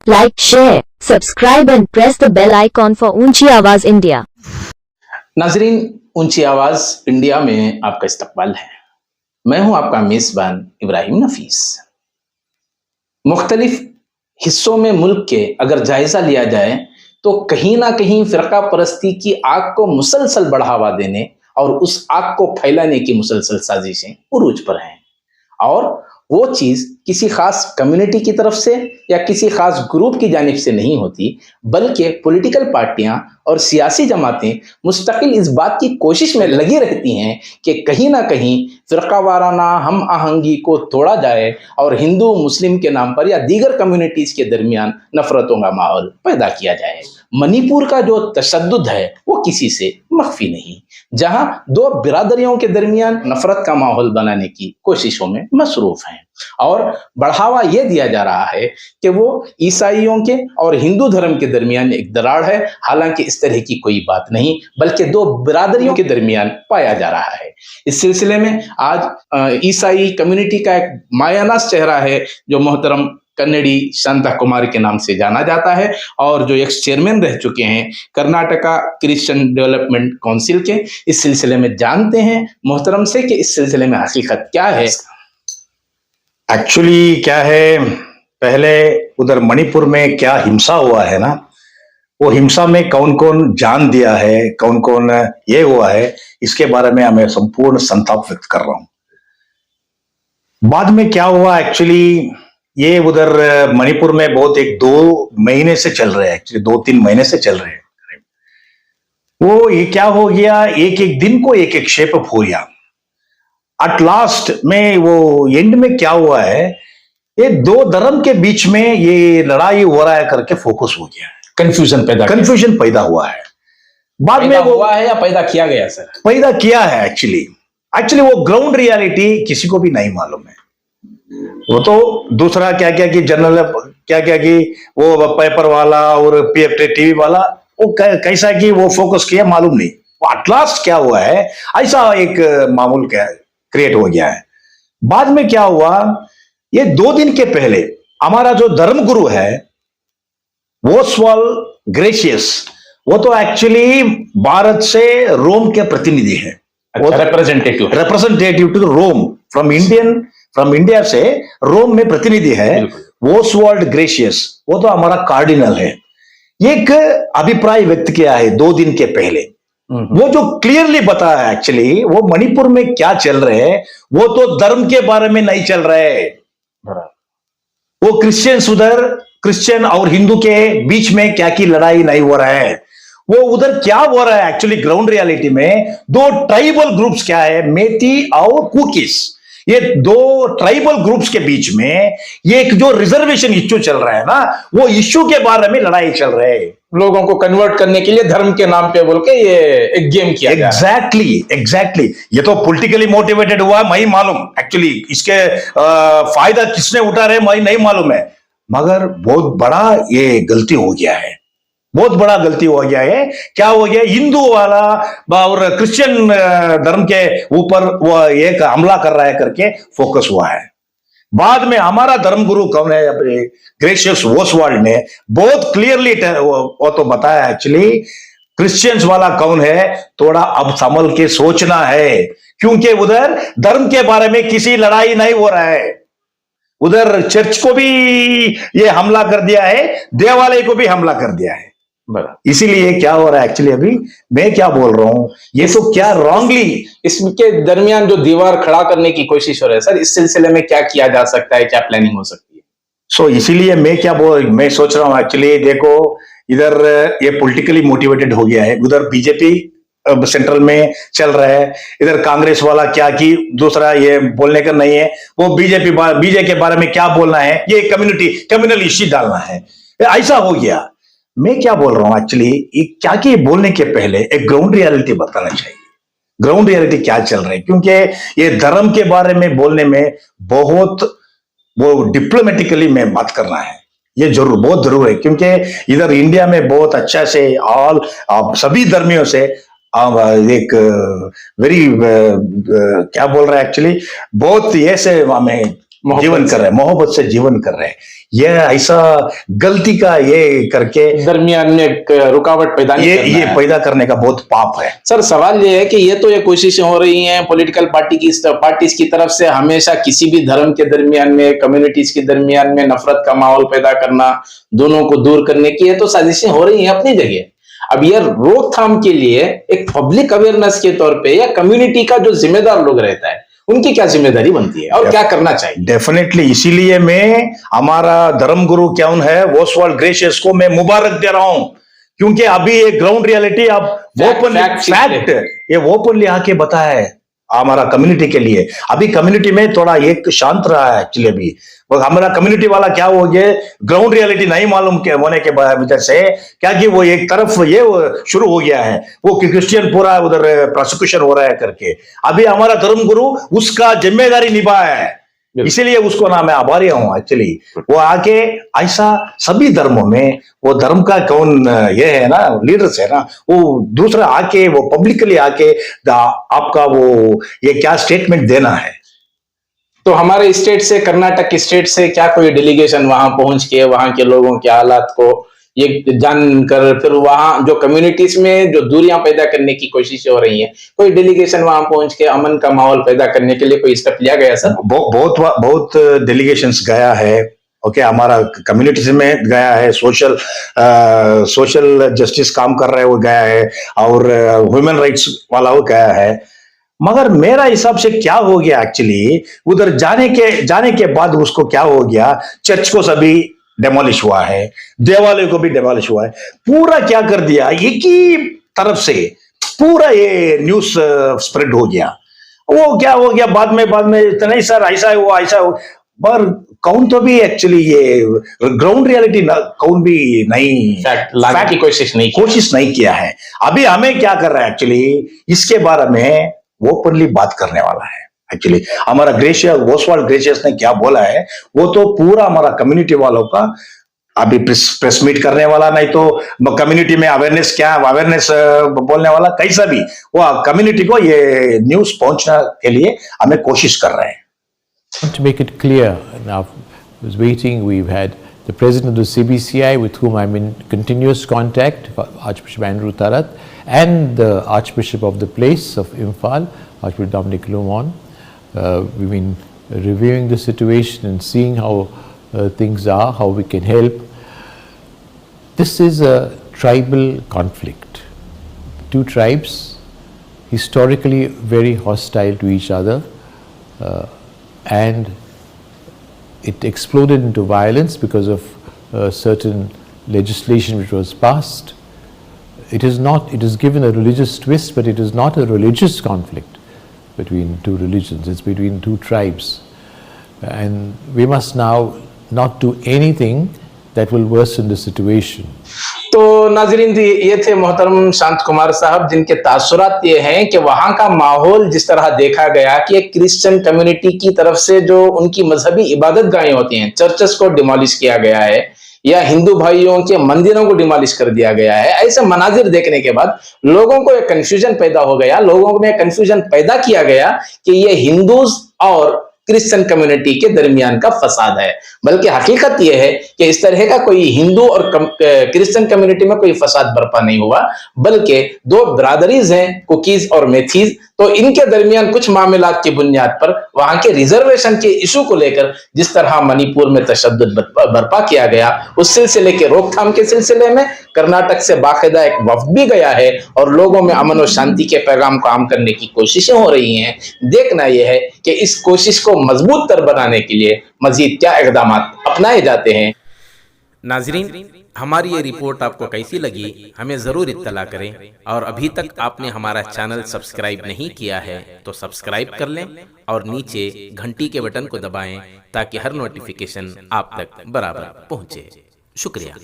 Like, share, subscribe and press the bell icon for ऊंची आवाज India. नाजरीन, ऊंची आवाज इंडिया में आपका इस्तकबाल है। मैं हूं आपका मेजबान इब्राहिम नफीस। मुख्तलिफ हिस्सों में मुल्क के अगर जायजा लिया जाए तो कहीं ना कहीं फिरका परस्ती की आग को मुसलसल बढ़ावा देने और उस आग को फैलाने की मुसलसल साजिशें उरूज पर हैं। और वो चीज़ किसी खास कम्युनिटी की तरफ से या किसी खास ग्रुप की जानिब से नहीं होती, बल्कि पॉलिटिकल पार्टियां और सियासी जमातें मुस्तकिल इस बात की कोशिश में लगी रहती हैं कि कहीं ना कहीं फ़िरका वाराना हम आहंगी को तोड़ा जाए और हिंदू मुस्लिम के नाम पर या दीगर कम्युनिटीज़ के दरमियान नफरतों का माहौल पैदा किया जाए। मणिपुर का जो तशद्दुद है वो किसी से मख्फी नहीं, जहां दो बिरादरियों के दरमियान नफरत का माहौल बनाने की कोशिशों में मसरूफ हैं और बढ़ावा यह दिया जा रहा है कि वो ईसाइयों के और हिंदू धर्म के दरमियान एक दरार है। हालांकि इस तरह की कोई बात नहीं, बल्कि दो बिरादरियों के दरमियान पाया जा रहा है। इस सिलसिले में आज ईसाई कम्युनिटी का एक मायानाज चेहरा है जो मोहतरम कन्नेडी शांता कुमार के नाम से जाना जाता है और जो एक्स चेयरमैन रह चुके हैं कर्नाटका क्रिश्चियन डेवलपमेंट काउंसिल के। इस सिलसिले में जानते हैं मोहतरम से कि इस सिलसिले में हकीकत क्या है। एक्चुअली क्या है, पहले उधर मणिपुर में क्या हिंसा हुआ है ना, वो हिंसा में कौन कौन जान दिया है, कौन कौन ये हुआ है, इसके बारे में मैं संपूर्ण संताप व्यक्त कर रहा हूं। बाद में क्या हुआ, एक्चुअली ये उधर मणिपुर में बहुत एक 2 महीने से चल रहे हैं, एक्चुअली 2-3 महीने से चल रहे हैं। वो ये क्या हो गया, एक एक दिन को एक एक शेप अप हो गया। एट लास्ट में वो एंड में क्या हुआ है, ये 2 धर्म के बीच में ये लड़ाई हो रहा है करके फोकस हो गया है, कंफ्यूजन पैदा हुआ है। बाद में वो हुआ है या पैदा किया गया? सर, पैदा किया है एक्चुअली वो ग्राउंड रियलिटी किसी को भी नहीं मालूम है। वो तो दूसरा क्या क्या कि जनरल क्या क्या कि वो पेपर वाला और टीवी वाला वो कैसा कि वो फोकस किया मालूम नहीं। वो एट लास्ट क्या हुआ है, ऐसा एक मामूल क्रिएट हो गया है। बाद में क्या हुआ, ये 2 दिन के पहले हमारा जो धर्म गुरु है ओस्वाल्ड ग्रेशियस, वो तो एक्चुअली भारत से रोम के प्रतिनिधि है, representative to Rome from India से रोम में प्रतिनिधि है ओस्वाल्ड ग्रेशियस। वो तो हमारा कार्डिनल है। एक अभिप्राय व्यक्त किया है 2 दिन के पहले, वो जो क्लियरली बताया एक्चुअली वो मणिपुर में क्या चल रहे हैं, वो तो धर्म के बारे में नहीं चल रहे। वो क्रिश्चियन और हिंदू के बीच में क्या की लड़ाई नहीं हो रहा है। वो उधर क्या हो रहा है एक्चुअली ग्राउंड रियलिटी में, 2 ट्राइबल ग्रुप्स क्या है, मेती और कुकीस, ये 2 ट्राइबल ग्रुप्स के बीच में ये एक जो रिजर्वेशन इश्यू चल रहा है ना, वो इश्यू के बारे में लड़ाई चल रहे है। लोगों को कन्वर्ट करने के लिए धर्म के नाम पे बोल के ये एक गेम किया जा रहा है। एग्जैक्टली ये तो पॉलिटिकली मोटिवेटेड हुआ, मैं मालूम एक्चुअली इसके फायदा किसने उठा रहे मैं नहीं मालूम है, मगर बहुत बड़ा ये गलती हो गया है, बहुत बड़ा गलती हो गया है। क्या हो गया, हिंदू वाला और क्रिश्चियन धर्म के ऊपर वो एक हमला कर रहा है करके फोकस हुआ है। बाद में हमारा धर्मगुरु कौन है, ग्रेशियस ओस्वाल्ड ने बहुत क्लियरली वो तो बताया एक्चुअली क्रिश्चियंस वाला कौन है, थोड़ा अब संभल के सोचना है, क्योंकि उधर धर्म के बारे में किसी लड़ाई नहीं हो रहा है। उधर चर्च को भी ये हमला कर दिया है, देवालय को भी हमला कर दिया है। इसीलिए क्या हो रहा है एक्चुअली, अभी मैं क्या बोल रहा हूं, ये तो क्या रॉन्गली इसके दरमियान जो दीवार खड़ा करने की कोशिश हो रही है। सर, इस सिलसिले में क्या किया जा सकता है, क्या प्लानिंग हो सकती है? इसीलिए मैं सोच रहा हूं एक्चुअली, देखो इधर ये पॉलिटिकली मोटिवेटेड हो गया है, उधर बीजेपी सेंट्रल में चल रहा है, इधर कांग्रेस वाला क्या की दूसरा ये बोलने का नहीं है, वो बीजेपी के बारे में क्या बोलना है, ये कम्युनल इश्यू डालना है, ऐसा हो गया। मैं क्या बोल रहा हूं एक्चुअली, क्या कि बोलने के पहले एक ग्राउंड रियलिटी बताना चाहिए, ग्राउंड रियलिटी क्या चल रही है, क्योंकि ये धर्म के बारे में बोलने में बहुत वो डिप्लोमेटिकली में बात करना है, ये बहुत जरूर है, क्योंकि इधर इंडिया में बहुत अच्छा से सभी धर्मियों से एक वेरी क्या बोल रहा है एक्चुअली, बहुत ऐसे हमें जीवन कर रहे हैं, मोहब्बत से जीवन कर रहे हैं। यह ऐसा गलती का ये करके दरमियान में एक रुकावट पैदा नहीं करना ये है। पैदा करने का बहुत पाप है। सर सवाल ये है कि ये तो ये कोशिशें हो रही हैं पॉलिटिकल पार्टीज की तरफ से हमेशा किसी भी धर्म के दरमियान में, कम्युनिटीज के दरमियान में नफरत का माहौल पैदा करना, दोनों को दूर करने की, ये तो साजिशें हो रही हैं अपनी जगह। अब यह रोकथाम के लिए एक पब्लिक अवेयरनेस के तौर पे या कम्युनिटी का जो जिम्मेदार लोग रहता है उनकी क्या जिम्मेदारी बनती है और क्या करना चाहिए? डेफिनेटली, इसीलिए मैं हमारा धर्मगुरु कौन है ओसवाल्ड ग्रेशियस को मैं मुबारक दे रहा हूं, क्योंकि अभी ये ग्राउंड रियलिटी अब फैक्ट ये ओपनली आके बताया है हमारा कम्युनिटी के लिए। अभी कम्युनिटी में थोड़ा एक शांत रहा है एक्चुअली। अभी हमारा कम्युनिटी वाला क्या हो गया, ग्राउंड रियलिटी नहीं मालूम के होने के वजह से क्या कि वो एक तरफ ये शुरू हो गया है वो कि क्रिश्चियन पूरा उधर प्रोसिक्यूशन हो रहा है करके। अभी हमारा धर्मगुरु उसका जिम्मेदारी निभाया है, इसीलिए उसको ना मैं आभारी हूं एक्चुअली। वो आके ऐसा सभी धर्मों में वो धर्म का कौन ये है ना, लीडर्स है ना, वो दूसरा आके वो पब्लिकली आके आपका वो ये क्या स्टेटमेंट देना है। तो हमारे स्टेट से, कर्नाटक स्टेट से क्या कोई डेलीगेशन वहां पहुंच के वहां के लोगों के हालात को ये जानकर फिर वहां जो कम्युनिटीज में जो दूरियां पैदा करने की कोशिशें हो रही हैं, कोई डेलीगेशन वहां पहुंच के अमन का माहौल पैदा करने के लिए कोई स्टेप लिया गया सर? बहुत डेलीगेशंस गया है। ओके, हमारा कम्युनिटी में गया है, सोशल जस्टिस काम कर रहा है वो गया है, और ह्यूमन राइट्स वाला वो गया है। मगर मेरा हिसाब से क्या हो गया एक्चुअली, उधर जाने के बाद उसको क्या हो गया, चर्च को सभी डेमोलिश हुआ है, देवालय को भी डेमोलिश हुआ है, पूरा क्या कर दिया एक ही तरफ से पूरा ये न्यूज स्प्रेड हो गया। वो क्या हो गया बाद में नहीं सर ऐसा हुआ ऐसा हुआ, पर कौन तो भी एक्चुअली ये ग्राउंड रियलिटी कौन भी नहीं लाने की कोशिश नहीं किया है। अभी हमें क्या कर रहा है एक्चुअली, इसके बारे में ओपनली बात करने वाला है एक्चुअली। हमारा ओसवाल्ड ग्रेशियस ने क्या बोला है वो तो पूरा हमारा कम्युनिटी वालों का अभी प्रेस मीट करने वाला, नहीं तो कम्युनिटी में अवेयरनेस बोलने वाला, कैसा भी वो कम्युनिटी को ये न्यूज पहुंचने के लिए हमें कोशिश कर रहे हैं। To make it clear, now I was waiting, we've had the president of the CBCI with whom I'm in continuous contact, Archbishop Andrew Tarat, and the Archbishop of the place of Imphal, Archbishop Dominic Lumon. We've been reviewing the situation and seeing how things are, how we can help. This is a tribal conflict. Two tribes, historically very hostile to each other, and it exploded into violence because of certain legislation which was passed. It is given a religious twist, but it is not a religious conflict between two religions, it's between two tribes. And we must now not do anything that will worsen the situation. तो नाजरीन ये थे मोहतरम शांत कुमार साहब, जिनके तासुरात ये हैं कि वहां का माहौल जिस तरह देखा गया कि एक क्रिश्चियन कम्युनिटी की तरफ से जो उनकी मजहबी इबादत गाहें होती हैं, चर्चेस को डिमोलिश किया गया है, या हिंदू भाइयों के मंदिरों को डिमोलिश कर दिया गया है। ऐसे मनाजिर देखने के बाद लोगों को एक कंफ्यूजन पैदा हो गया, लोगों में कंफ्यूजन पैदा किया गया कि ये हिंदूज और क्रिश्चियन कम्युनिटी के दरमियान का फसाद है। बल्कि हकीकत यह है कि इस तरह का कोई हिंदू और क्रिश्चियन कम्युनिटी में कोई फसाद बर्पा नहीं हुआ, बल्कि दो ब्रादरीज हैं, कुकीज और मेथीज, तो इनके दरमियान कुछ मामलात की बुनियाद पर वहां के रिजर्वेशन के इशू को लेकर जिस तरह मणिपुर में तशद्दुद बर्पा किया गया, उस सिलसिले के रोकथाम के सिलसिले में कर्नाटक से बाकायदा एक वफ्द भी गया है और लोगों में अमन और शांति के पैगाम को आम करने की कोशिशें हो रही हैं। देखना यह है कि इस कोशिश को मजबूत तर बनाने के लिए मजीद क्या इक़दाम अपनाए जाते हैं। नाजरीन, हमारी ये रिपोर्ट आपको कैसी लगी हमें ज़रूर इत्तला करें, और अभी तक आपने हमारा चैनल सब्सक्राइब नहीं किया है तो सब्सक्राइब कर लें और नीचे घंटी के बटन को दबाएं ताकि हर नोटिफिकेशन आप तक बराबर पहुंचे। शुक्रिया।